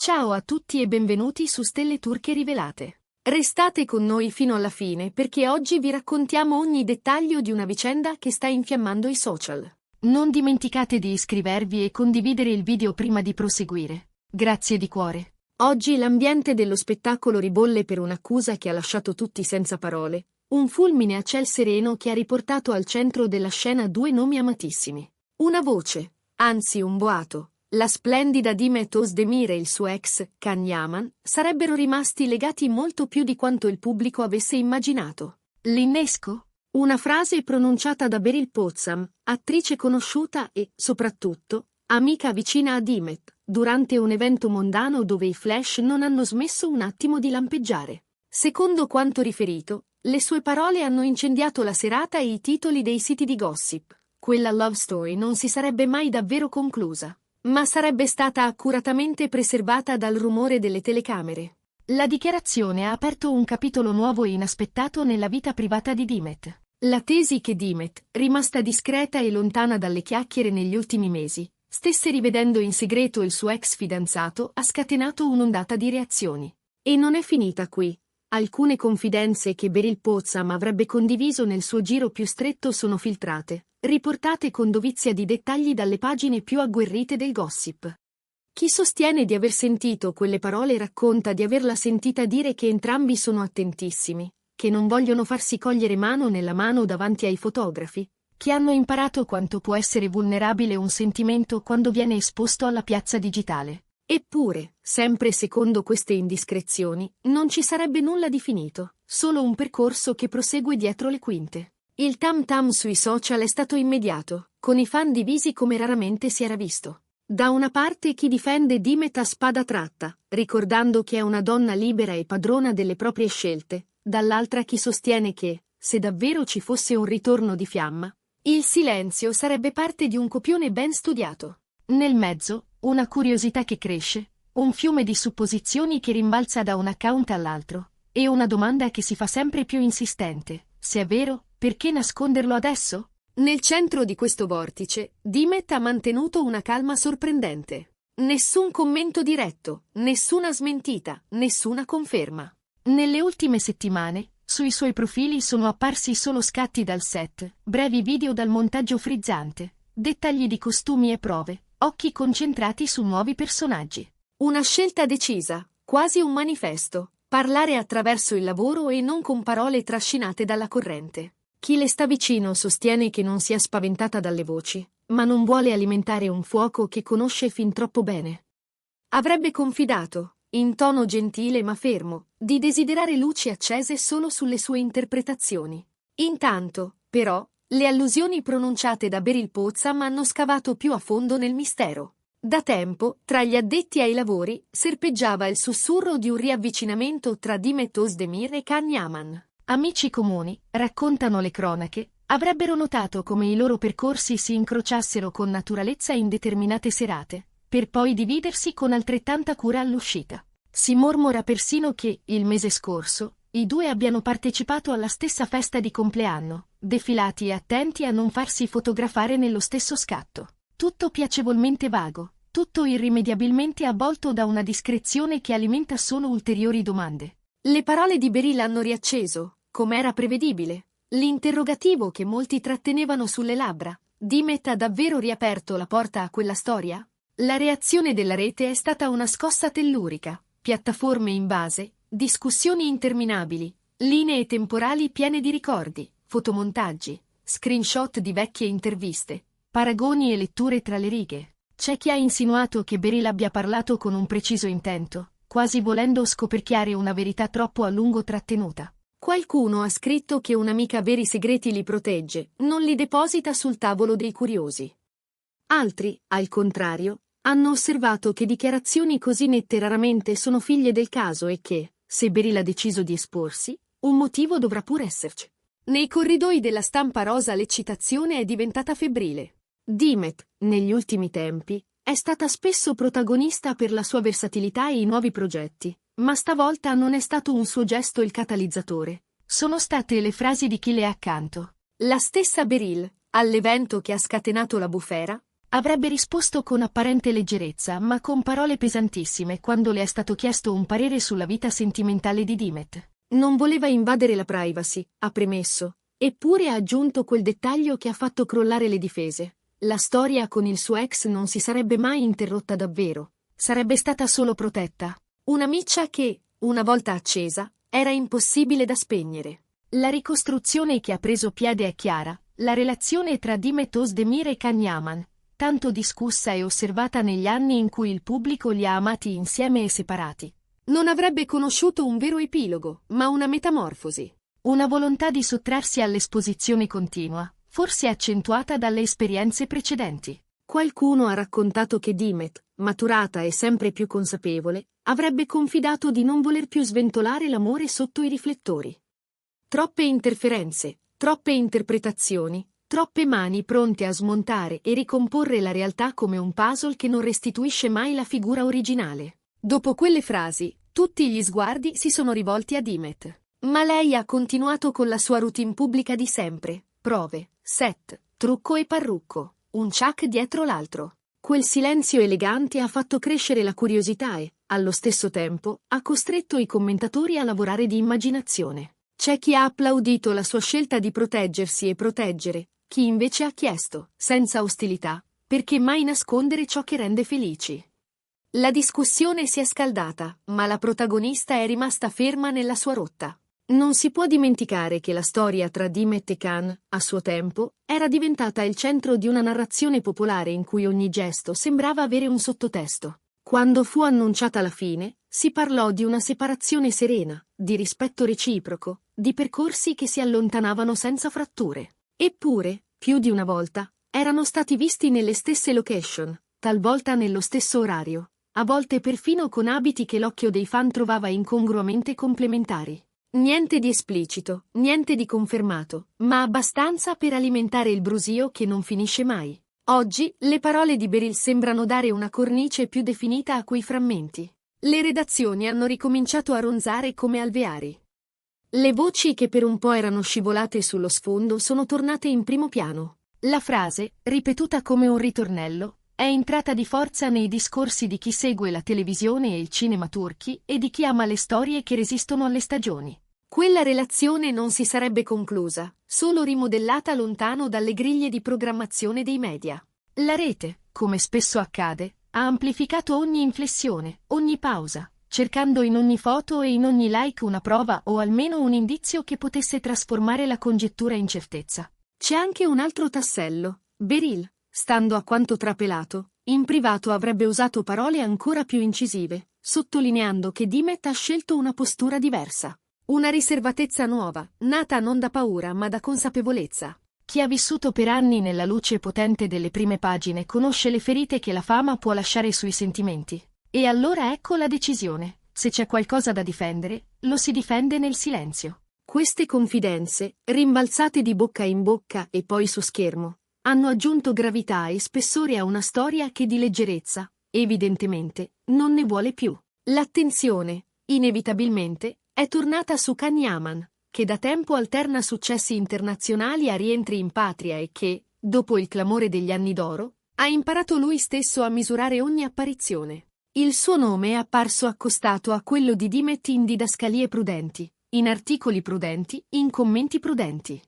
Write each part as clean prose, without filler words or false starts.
Ciao a tutti e benvenuti su Stelle Turche Rivelate. Restate con noi fino alla fine perché oggi vi raccontiamo ogni dettaglio di una vicenda che sta infiammando i social. Non dimenticate di iscrivervi e condividere il video prima di proseguire. Grazie di cuore. Oggi l'ambiente dello spettacolo ribolle per un'accusa che ha lasciato tutti senza parole, un fulmine a ciel sereno che ha riportato al centro della scena due nomi amatissimi. Una voce, anzi un boato. La splendida Demet Özdemir e il suo ex, Can Yaman, sarebbero rimasti legati molto più di quanto il pubblico avesse immaginato. L'innesco? Una frase pronunciata da Beril Pozam, attrice conosciuta e, soprattutto, amica vicina a Demet, durante un evento mondano dove i flash non hanno smesso un attimo di lampeggiare. Secondo quanto riferito, le sue parole hanno incendiato la serata e i titoli dei siti di gossip. Quella love story non si sarebbe mai davvero conclusa, ma sarebbe stata accuratamente preservata dal rumore delle telecamere. La dichiarazione ha aperto un capitolo nuovo e inaspettato nella vita privata di Demet. La tesi che Demet, rimasta discreta e lontana dalle chiacchiere negli ultimi mesi, stesse rivedendo in segreto il suo ex fidanzato ha scatenato un'ondata di reazioni. E non è finita qui. Alcune confidenze che Beril Pozam avrebbe condiviso nel suo giro più stretto sono filtrate, riportate con dovizia di dettagli dalle pagine più agguerrite del gossip. Chi sostiene di aver sentito quelle parole racconta di averla sentita dire che entrambi sono attentissimi, che non vogliono farsi cogliere mano nella mano davanti ai fotografi, che hanno imparato quanto può essere vulnerabile un sentimento quando viene esposto alla piazza digitale. Eppure, sempre secondo queste indiscrezioni, non ci sarebbe nulla di finito, solo un percorso che prosegue dietro le quinte. Il tam tam sui social è stato immediato, con i fan divisi come raramente si era visto. Da una parte chi difende Demet a spada tratta, ricordando che è una donna libera e padrona delle proprie scelte, dall'altra chi sostiene che, se davvero ci fosse un ritorno di fiamma, il silenzio sarebbe parte di un copione ben studiato. Nel mezzo, una curiosità che cresce, un fiume di supposizioni che rimbalza da un account all'altro, e una domanda che si fa sempre più insistente: se è vero, perché nasconderlo adesso? Nel centro di questo vortice, Demet ha mantenuto una calma sorprendente. Nessun commento diretto, nessuna smentita, nessuna conferma. Nelle ultime settimane, sui suoi profili sono apparsi solo scatti dal set, brevi video dal montaggio frizzante, dettagli di costumi e prove, occhi concentrati su nuovi personaggi. Una scelta decisa, quasi un manifesto, parlare attraverso il lavoro e non con parole trascinate dalla corrente. Chi le sta vicino sostiene che non sia spaventata dalle voci, ma non vuole alimentare un fuoco che conosce fin troppo bene. Avrebbe confidato, in tono gentile ma fermo, di desiderare luci accese solo sulle sue interpretazioni. Intanto, però, le allusioni pronunciate da Beril Pozam hanno scavato più a fondo nel mistero. Da tempo, tra gli addetti ai lavori, serpeggiava il sussurro di un riavvicinamento tra Demet Özdemir e Can Yaman. Amici comuni, raccontano le cronache, avrebbero notato come i loro percorsi si incrociassero con naturalezza in determinate serate, per poi dividersi con altrettanta cura all'uscita. Si mormora persino che, il mese scorso, i due abbiano partecipato alla stessa festa di compleanno, defilati e attenti a non farsi fotografare nello stesso scatto. Tutto piacevolmente vago, tutto irrimediabilmente avvolto da una discrezione che alimenta solo ulteriori domande. Le parole di Beril hanno riacceso, come era prevedibile, l'interrogativo che molti trattenevano sulle labbra. Demet ha davvero riaperto la porta a quella storia? La reazione della rete è stata una scossa tellurica, piattaforme invase, discussioni interminabili, linee temporali piene di ricordi, fotomontaggi, screenshot di vecchie interviste, paragoni e letture tra le righe. C'è chi ha insinuato che Beril abbia parlato con un preciso intento, quasi volendo scoperchiare una verità troppo a lungo trattenuta. Qualcuno ha scritto che un'amica veri segreti li protegge, non li deposita sul tavolo dei curiosi. Altri, al contrario, hanno osservato che dichiarazioni così nette raramente sono figlie del caso e che, se Beril ha deciso di esporsi, un motivo dovrà pur esserci. Nei corridoi della stampa rosa l'eccitazione è diventata febbrile. Demet, negli ultimi tempi, è stata spesso protagonista per la sua versatilità e i nuovi progetti, ma stavolta non è stato un suo gesto il catalizzatore. Sono state le frasi di chi le è accanto. La stessa Beril, all'evento che ha scatenato la bufera, Avrebbe risposto con apparente leggerezza, ma con parole pesantissime, quando le è stato chiesto un parere sulla vita sentimentale di Dimet. Non voleva invadere la privacy, ha premesso, eppure ha aggiunto quel dettaglio che ha fatto crollare le difese. La storia con il suo ex non si sarebbe mai interrotta davvero, sarebbe stata solo protetta. Una miccia che, una volta accesa, era impossibile da spegnere. La ricostruzione che ha preso piede è chiara, la relazione tra Dimet Özdemir e Can Yaman, tanto discussa e osservata negli anni in cui il pubblico li ha amati insieme e separati. Non avrebbe conosciuto un vero epilogo, ma una metamorfosi. Una volontà di sottrarsi all'esposizione continua, forse accentuata dalle esperienze precedenti. Qualcuno ha raccontato che Dimet, maturata e sempre più consapevole, avrebbe confidato di non voler più sventolare l'amore sotto i riflettori. Troppe interferenze, troppe interpretazioni, troppe mani pronte a smontare e ricomporre la realtà come un puzzle che non restituisce mai la figura originale. Dopo quelle frasi, tutti gli sguardi si sono rivolti a Dimet. Ma lei ha continuato con la sua routine pubblica di sempre, prove, set, trucco e parrucco, un ciak dietro l'altro. Quel silenzio elegante ha fatto crescere la curiosità e, allo stesso tempo, ha costretto i commentatori a lavorare di immaginazione. C'è chi ha applaudito la sua scelta di proteggersi e proteggere, chi invece ha chiesto, senza ostilità, perché mai nascondere ciò che rende felici. La discussione si è scaldata, ma la protagonista è rimasta ferma nella sua rotta. Non si può dimenticare che la storia tra Dimet e Can, a suo tempo, era diventata il centro di una narrazione popolare in cui ogni gesto sembrava avere un sottotesto. Quando fu annunciata la fine, si parlò di una separazione serena, di rispetto reciproco, di percorsi che si allontanavano senza fratture. Eppure, più di una volta, erano stati visti nelle stesse location, talvolta nello stesso orario, a volte perfino con abiti che l'occhio dei fan trovava incongruamente complementari. Niente di esplicito, niente di confermato, ma abbastanza per alimentare il brusio che non finisce mai. Oggi, le parole di Beryl sembrano dare una cornice più definita a quei frammenti. Le redazioni hanno ricominciato a ronzare come alveari. Le voci che per un po' erano scivolate sullo sfondo sono tornate in primo piano. La frase, ripetuta come un ritornello, è entrata di forza nei discorsi di chi segue la televisione e il cinema turchi e di chi ama le storie che resistono alle stagioni. Quella relazione non si sarebbe conclusa, solo rimodellata lontano dalle griglie di programmazione dei media. La rete, come spesso accade, ha amplificato ogni inflessione, ogni pausa, cercando in ogni foto e in ogni like una prova o almeno un indizio che potesse trasformare la congettura in certezza. C'è anche un altro tassello. Beryl, stando a quanto trapelato, in privato avrebbe usato parole ancora più incisive, sottolineando che Dimet ha scelto una postura diversa. Una riservatezza nuova, nata non da paura ma da consapevolezza. Chi ha vissuto per anni nella luce potente delle prime pagine conosce le ferite che la fama può lasciare sui sentimenti. E allora ecco la decisione. Se c'è qualcosa da difendere, lo si difende nel silenzio. Queste confidenze, rimbalzate di bocca in bocca e poi su schermo, hanno aggiunto gravità e spessore a una storia che di leggerezza, evidentemente, non ne vuole più. L'attenzione, inevitabilmente, è tornata su Can Yaman, che da tempo alterna successi internazionali a rientri in patria e che, dopo il clamore degli anni d'oro, ha imparato lui stesso a misurare ogni apparizione. Il suo nome è apparso accostato a quello di Dimet in didascalie prudenti, in articoli prudenti, in commenti prudenti.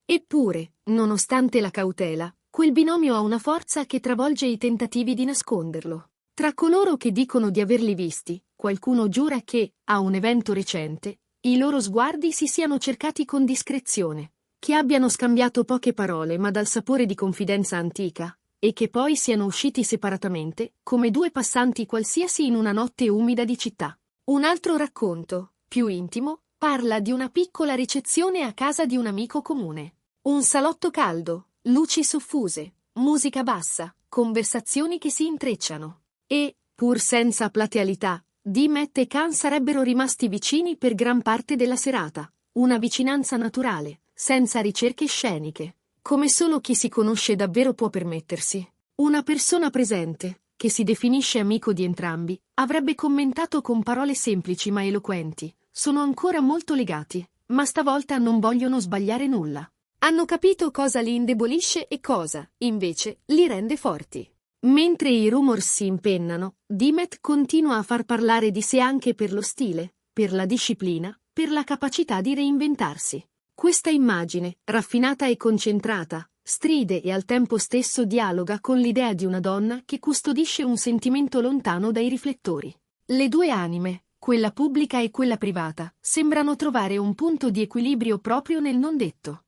Eppure, nonostante la cautela, quel binomio ha una forza che travolge i tentativi di nasconderlo. Tra coloro che dicono di averli visti, qualcuno giura che, a un evento recente, i loro sguardi si siano cercati con discrezione, che abbiano scambiato poche parole ma dal sapore di confidenza antica, e che poi siano usciti separatamente, come due passanti qualsiasi in una notte umida di città. Un altro racconto, più intimo, parla di una piccola ricezione a casa di un amico comune. Un salotto caldo, luci soffuse, musica bassa, conversazioni che si intrecciano. E, pur senza platealità, Dimet e Can sarebbero rimasti vicini per gran parte della serata. Una vicinanza naturale, senza ricerche sceniche, come solo chi si conosce davvero può permettersi. Una persona presente, che si definisce amico di entrambi, avrebbe commentato con parole semplici ma eloquenti: sono ancora molto legati, ma stavolta non vogliono sbagliare nulla. Hanno capito cosa li indebolisce e cosa, invece, li rende forti. Mentre i rumors si impennano, Dimet continua a far parlare di sé anche per lo stile, per la disciplina, per la capacità di reinventarsi. Questa immagine, raffinata e concentrata, stride e al tempo stesso dialoga con l'idea di una donna che custodisce un sentimento lontano dai riflettori. Le due anime, quella pubblica e quella privata, sembrano trovare un punto di equilibrio proprio nel non detto.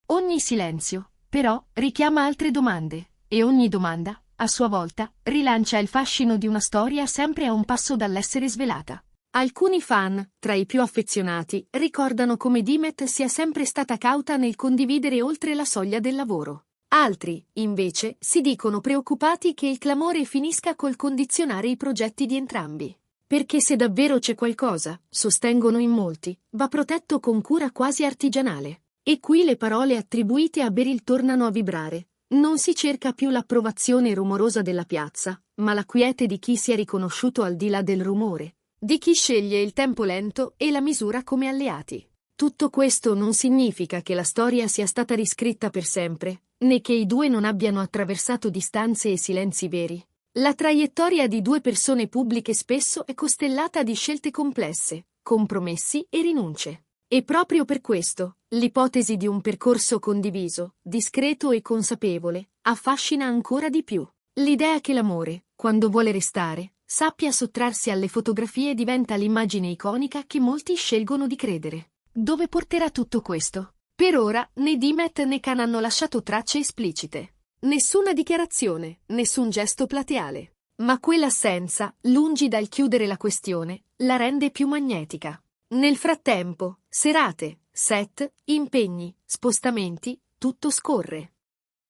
Ogni silenzio, però, richiama altre domande, e ogni domanda, a sua volta, rilancia il fascino di una storia sempre a un passo dall'essere svelata. Alcuni fan, tra i più affezionati, ricordano come Dimet sia sempre stata cauta nel condividere oltre la soglia del lavoro. Altri, invece, si dicono preoccupati che il clamore finisca col condizionare i progetti di entrambi. Perché se davvero c'è qualcosa, sostengono in molti, va protetto con cura quasi artigianale. E qui le parole attribuite a Beryl tornano a vibrare. Non si cerca più l'approvazione rumorosa della piazza, ma la quiete di chi si è riconosciuto al di là del rumore. Di chi sceglie il tempo lento e la misura come alleati. Tutto questo non significa che la storia sia stata riscritta per sempre, né che i due non abbiano attraversato distanze e silenzi veri. La traiettoria di due persone pubbliche spesso è costellata di scelte complesse, compromessi e rinunce. E proprio per questo, l'ipotesi di un percorso condiviso, discreto e consapevole, affascina ancora di più. L'idea che l'amore, quando vuole restare, sappia sottrarsi alle fotografie diventa l'immagine iconica che molti scelgono di credere. Dove porterà tutto questo? Per ora, né Dimet né Khan hanno lasciato tracce esplicite. Nessuna dichiarazione, nessun gesto plateale. Ma quell'assenza, lungi dal chiudere la questione, la rende più magnetica. Nel frattempo, serate, set, impegni, spostamenti, tutto scorre.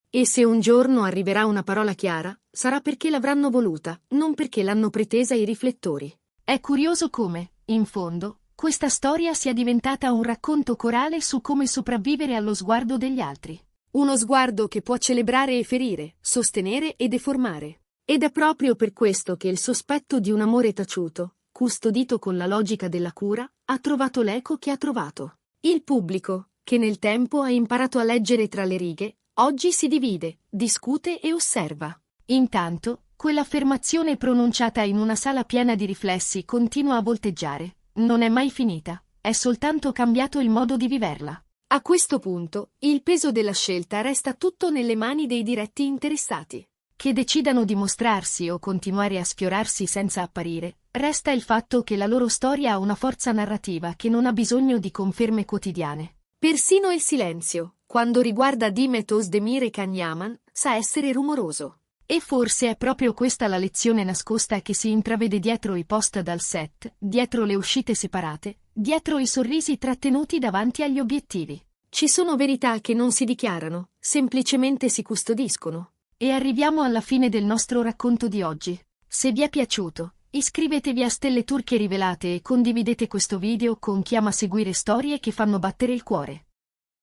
E se un giorno arriverà una parola chiara, sarà perché l'avranno voluta, non perché l'hanno pretesa i riflettori. È curioso come, in fondo, questa storia sia diventata un racconto corale su come sopravvivere allo sguardo degli altri. Uno sguardo che può celebrare e ferire, sostenere e deformare. Ed è proprio per questo che il sospetto di un amore taciuto, custodito con la logica della cura, ha trovato l'eco che ha trovato. Il pubblico, che nel tempo ha imparato a leggere tra le righe, oggi si divide, discute e osserva. Intanto, quell'affermazione pronunciata in una sala piena di riflessi continua a volteggiare. Non è mai finita, è soltanto cambiato il modo di viverla. A questo punto, il peso della scelta resta tutto nelle mani dei diretti interessati. Che decidano di mostrarsi o continuare a sfiorarsi senza apparire, resta il fatto che la loro storia ha una forza narrativa che non ha bisogno di conferme quotidiane. Persino il silenzio, quando riguarda Dimet Özdemir e Can Yaman, sa essere rumoroso. E forse è proprio questa la lezione nascosta che si intravede dietro i post dal set, dietro le uscite separate, dietro i sorrisi trattenuti davanti agli obiettivi. Ci sono verità che non si dichiarano, semplicemente si custodiscono. E arriviamo alla fine del nostro racconto di oggi. Se vi è piaciuto, iscrivetevi a Stelle Turche Rivelate e condividete questo video con chi ama seguire storie che fanno battere il cuore.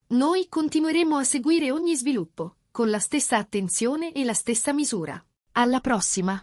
Noi continueremo a seguire ogni sviluppo, con la stessa attenzione e la stessa misura. Alla prossima!